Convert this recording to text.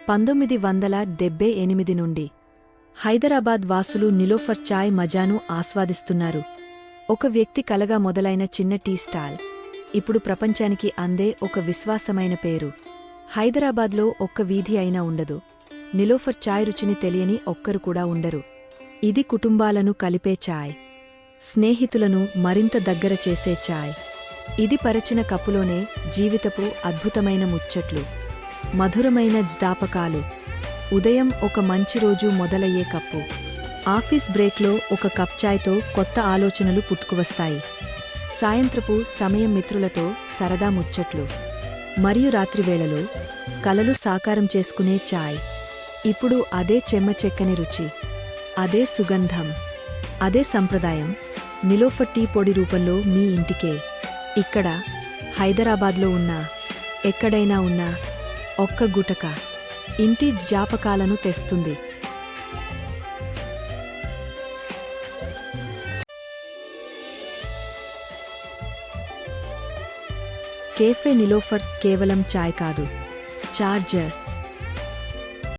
1978 నుండి హైదరాబాద్ వాసులు నిలోఫర్ చాయ్ మజాను ఆస్వాదిస్తున్నారు. ఒక వ్యక్తి కలగా మొదలైన చిన్న టీ స్టాల్ ఇప్పుడు ప్రపంచానికి అందే ఒక విశ్వాసమైన పేరు. హైదరాబాద్లో ఒక్క వీధి అయినా ఉండదు, నిలోఫర్ చాయ్ రుచిని తెలియని ఒక్కరు కూడా ఉండరు. ఇది కుటుంబాలను కలిపే చాయ్, స్నేహితులను మరింత దగ్గర చేసే చాయ్. ఇది పరచిన కప్పులోనే జీవితపు అద్భుతమైన ముచ్చట్లు, మధురమైన జ్ఞాపకాలు. ఉదయం ఒక మంచి రోజు మొదలయ్యే కప్పు, ఆఫీస్ బ్రేక్లో ఒక కప్ చాయ్తో కొత్త ఆలోచనలు పుట్టుకువస్తాయి. సాయంత్రపు సమయం మిత్రులతో సరదా ముచ్చట్లు, మరియు రాత్రివేళలో కలలు సాకారం చేసుకునే చాయ్. ఇప్పుడు అదే చెమ్మచెక్కని రుచి, అదే సుగంధం, అదే సంప్రదాయం నిలోఫర్ టీ పొడి రూపంలో మీ ఇంటికే. ఇక్కడ హైదరాబాద్లో ఉన్నా, ఎక్కడైనా ఉన్నా ఒక్క గుటక ఇంటి జ్ఞాపకాలను తెస్తుంది. కేఫే నిలోఫర్ కేవలం చాయ్ కాదు, చార్జర్,